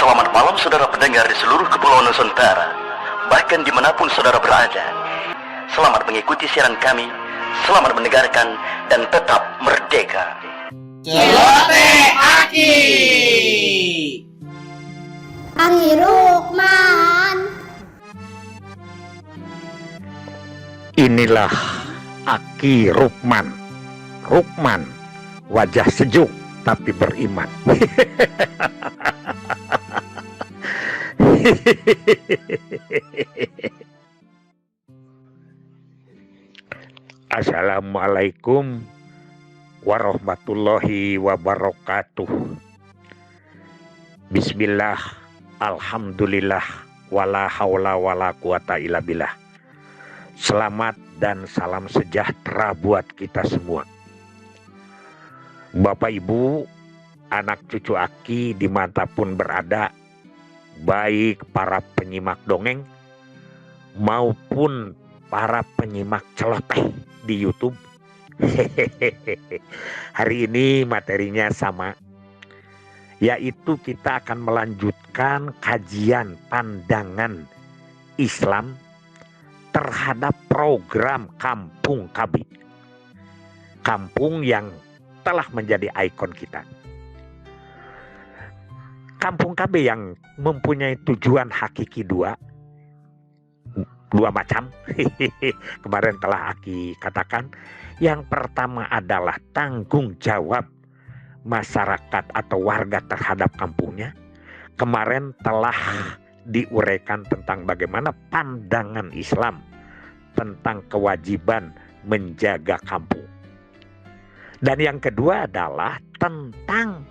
Selamat malam saudara pendengar di seluruh kepulauan Nusantara, bahkan dimanapun saudara berada. Selamat mengikuti siaran kami, selamat mendengarkan, dan tetap merdeka. Celoteh Aki. Aki Rukman. Inilah Aki Rukman. Rukman, wajah sejuk tapi beriman. Assalamualaikum warahmatullahi wabarakatuh. Bismillah, alhamdulillah, wala haula wala quwata illa billah. Selamat dan salam sejahtera buat kita semua. Bapak Ibu, anak cucu Aki dimanapun berada, baik para penyimak dongeng maupun para penyimak celoteh di YouTube. Hari ini materinya sama, yaitu kita akan melanjutkan kajian pandangan Islam terhadap program Kampung KB. Kampung yang telah menjadi ikon kita. Kampung KB yang mempunyai tujuan hakiki dua macam. Kemarin telah Aki katakan. Yang pertama adalah tanggung jawab masyarakat atau warga terhadap kampungnya. Kemarin telah diuraikan tentang bagaimana pandangan Islam tentang kewajiban menjaga kampung. Dan yang kedua adalah tentang,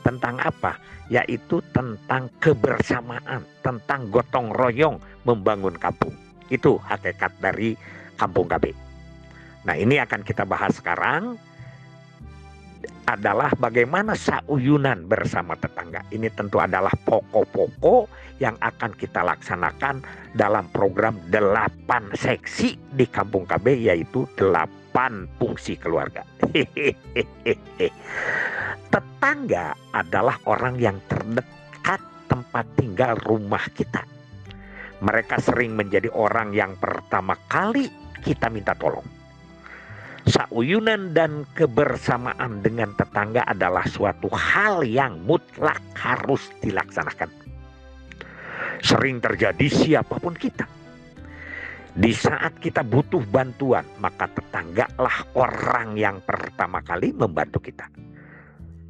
tentang apa? Yaitu tentang kebersamaan, tentang gotong royong membangun kampung. Itu hakikat dari Kampung KB. Nah, ini akan kita bahas sekarang adalah bagaimana sauyunan bersama tetangga. Ini tentu adalah pokok-pokok yang akan kita laksanakan dalam program 8 seksi di Kampung KB, yaitu 8 fungsi keluarga. Tetangga adalah orang yang terdekat tempat tinggal rumah kita. Mereka sering menjadi orang yang pertama kali kita minta tolong. Sauyunan dan kebersamaan dengan tetangga adalah suatu hal yang mutlak harus dilaksanakan. Sering terjadi siapapun kita. Di saat kita butuh bantuan, maka tetanggalah orang yang pertama kali membantu kita.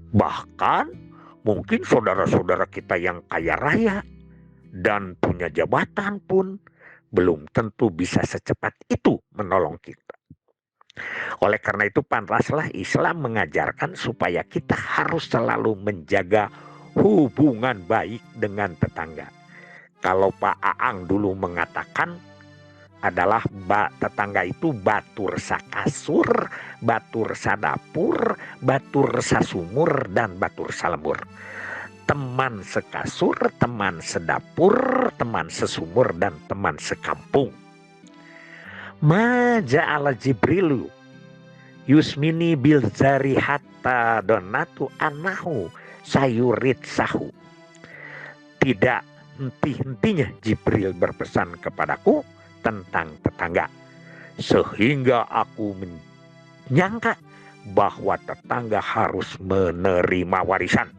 Bahkan mungkin saudara-saudara kita yang kaya raya dan punya jabatan pun belum tentu bisa secepat itu menolong kita. Oleh karena itu pantaslah Islam mengajarkan supaya kita harus selalu menjaga hubungan baik dengan tetangga. Kalau Pak Aang dulu mengatakan adalah tetangga itu batur sakasur, batur sadapur, batur sasumur, dan batur salembur. Teman sekasur, teman sedapur, teman sesumur, dan teman sekampung. Ma ja'ala Jibrilu yusmini bil zari hatta donatu anahu sayurit sahu. Tidak henti-hentinya Jibril berpesan kepadaku tentang tetangga, sehingga aku menyangka bahwa tetangga harus menerima warisan.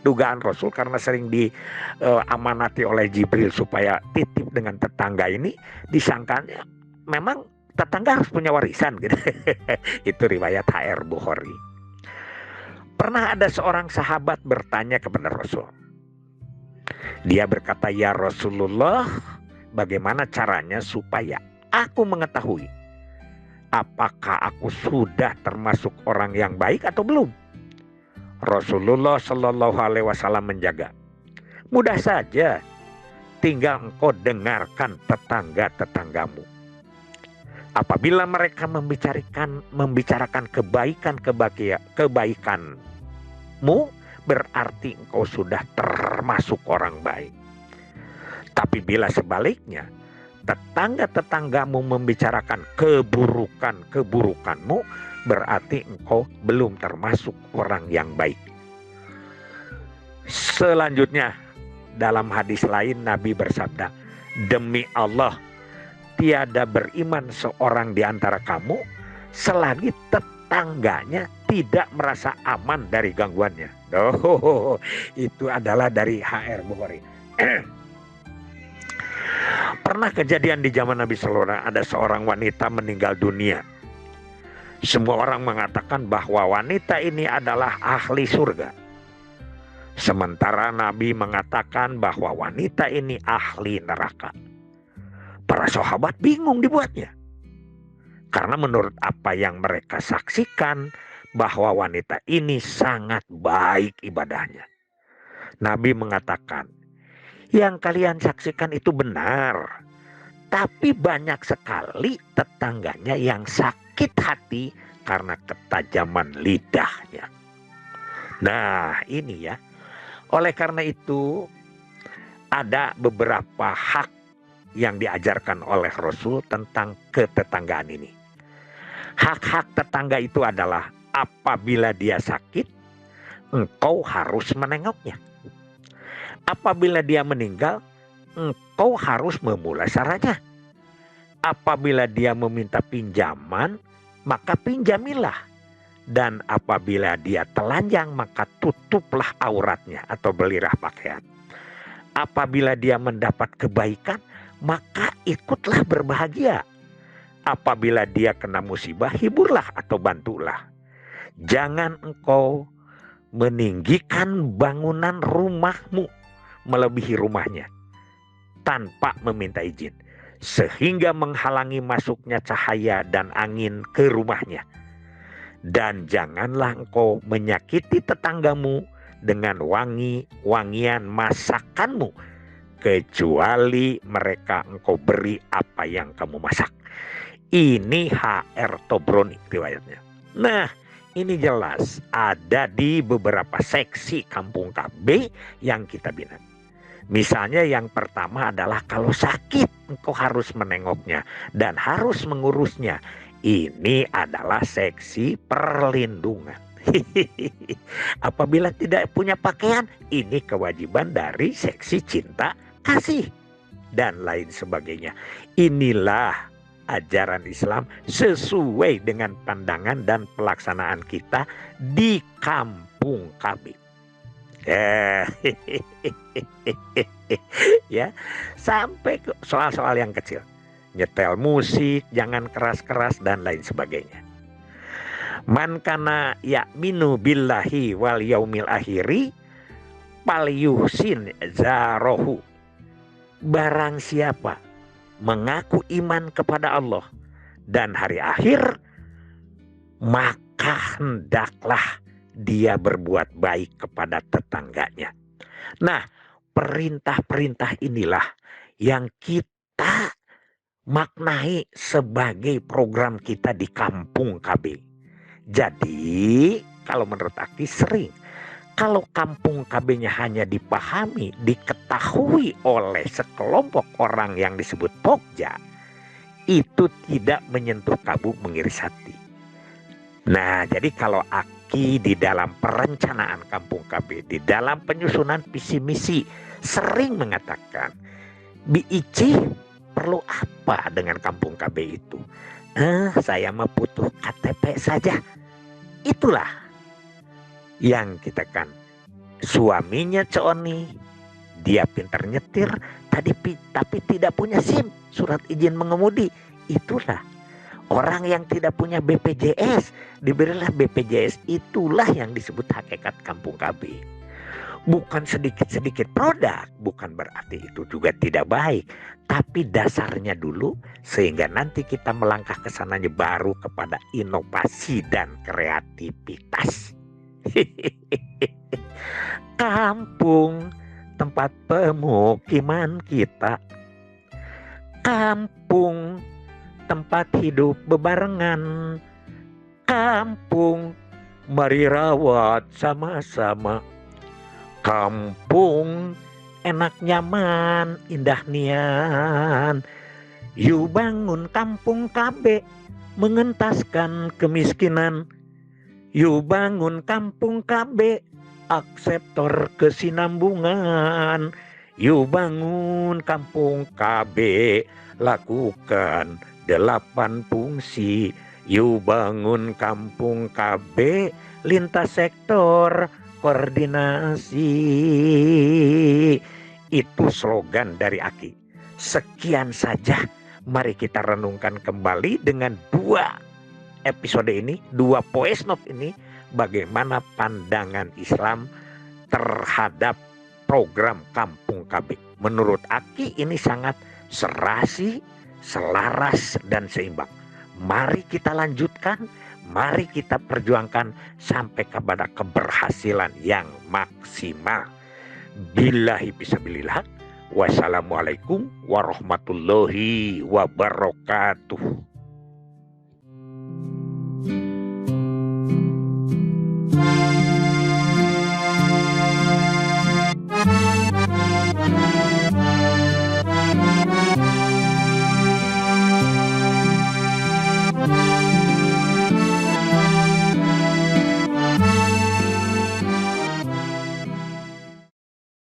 Dugaan Rasul karena sering diamanati oleh Jibril supaya titip dengan tetangga ini, disangkanya memang tetangga harus punya warisan gitu. Itu riwayat HR Bukhari. Pernah ada seorang sahabat bertanya kepada Rasul. Dia berkata, "Ya Rasulullah, bagaimana caranya supaya aku mengetahui apakah aku sudah termasuk orang yang baik atau belum?" Rasulullah Shallallahu Alaihi Wasallam menjaga. Mudah saja, tinggal engkau dengarkan tetangga-tetanggamu. Apabila mereka membicarakan kebaikanmu, berarti engkau sudah termasuk orang baik. Tapi bila sebaliknya, tetangga-tetanggamu membicarakan keburukanmu, berarti engkau belum termasuk orang yang baik. Selanjutnya, dalam hadis lain Nabi bersabda, demi Allah, tiada beriman seorang di antara kamu selagi tetangganya tidak merasa aman dari gangguannya. Oh, itu adalah dari HR Bukhari. Pernah kejadian di zaman Nabi SAW, ada seorang wanita meninggal dunia. Semua orang mengatakan bahwa wanita ini adalah ahli surga. Sementara Nabi mengatakan bahwa wanita ini ahli neraka. Para sahabat bingung dibuatnya. Karena menurut apa yang mereka saksikan, bahwa wanita ini sangat baik ibadahnya. Nabi mengatakan, yang kalian saksikan itu benar. Tapi banyak sekali tetangganya yang sakit hati karena ketajaman lidahnya. Nah ini ya. Oleh karena itu ada beberapa hak yang diajarkan oleh Rasul tentang ketetanggaan ini. Hak-hak tetangga itu adalah apabila dia sakit, engkau harus menengoknya. Apabila dia meninggal, engkau harus memulasaranya. Apabila dia meminta pinjaman, maka pinjamilah. Dan apabila dia telanjang, maka tutuplah auratnya atau belilah pakaian. Apabila dia mendapat kebaikan, maka ikutlah berbahagia. Apabila dia kena musibah, hiburlah atau bantulah. Jangan engkau meninggikan bangunan rumahmu melebihi rumahnya tanpa meminta izin, sehingga menghalangi masuknya cahaya dan angin ke rumahnya. Dan janganlah engkau menyakiti tetanggamu dengan wangi-wangian masakanmu, kecuali mereka engkau beri apa yang kamu masak. Ini HR Tobroni riwayatnya. Nah, ini jelas ada di beberapa seksi Kampung KB yang kita bina. Misalnya yang pertama adalah kalau sakit engkau harus menengoknya dan harus mengurusnya. Ini adalah seksi perlindungan. Apabila tidak punya pakaian, ini kewajiban dari seksi cinta kasih dan lain sebagainya. Inilah ajaran Islam sesuai dengan pandangan dan pelaksanaan kita di Kampung KB. Ya, sampai ke soal-soal yang kecil. Nyetel musik, jangan keras-keras dan lain sebagainya. Man kana ya'minu billahi wal yaumil akhiri falyuhsin zarahu. Barang siapa mengaku iman kepada Allah dan hari akhir, maka hendaklah dia berbuat baik kepada tetangganya. Nah, perintah-perintah inilah yang kita maknai sebagai program kita di Kampung KB. Jadi, kalau menurut Aki sering, kalau Kampung KB-nya hanya dipahami, diketahui oleh sekelompok orang yang disebut Pokja, itu tidak menyentuh kabuk mengiris hati. Nah, jadi kalau Aki di dalam perencanaan Kampung KB, di dalam penyusunan visi misi, sering mengatakan, BIC perlu apa dengan Kampung KB itu? Saya mah butuh KTP saja. Itulah yang kita kan. Suaminya Coni, dia pintar nyetir, tapi tidak punya SIM, surat izin mengemudi. Itulah orang yang tidak punya BPJS, diberilah BPJS. Itulah yang disebut hakikat Kampung KB. Bukan sedikit-sedikit produk, bukan berarti itu juga tidak baik. Tapi dasarnya dulu, sehingga nanti kita melangkah ke sananya baru kepada inovasi dan kreativitas. Kampung, tempat pemukiman kita. Kampung, tempat hidup bebarengan. Kampung, mari rawat sama-sama. Kampung, enak nyaman, indah nian. Yuk bangun Kampung KB, mengentaskan kemiskinan. Yuk bangun Kampung KB, akseptor kesinambungan. Yuk bangun kampung KB, lakukan 8 fungsi. Yuk bangun kampung KB, lintas sektor koordinasi. Itu slogan dari Aki. Sekian saja, mari kita renungkan kembali dengan 2 episode ini, 2 voice note ini, bagaimana pandangan Islam terhadap program Kampung KB. Menurut Aki ini sangat serasi, selaras, dan seimbang. Mari kita lanjutkan, mari kita perjuangkan sampai kepada keberhasilan yang maksimal. Billahi fisabilillah. Wassalamualaikum warahmatullahi wabarakatuh.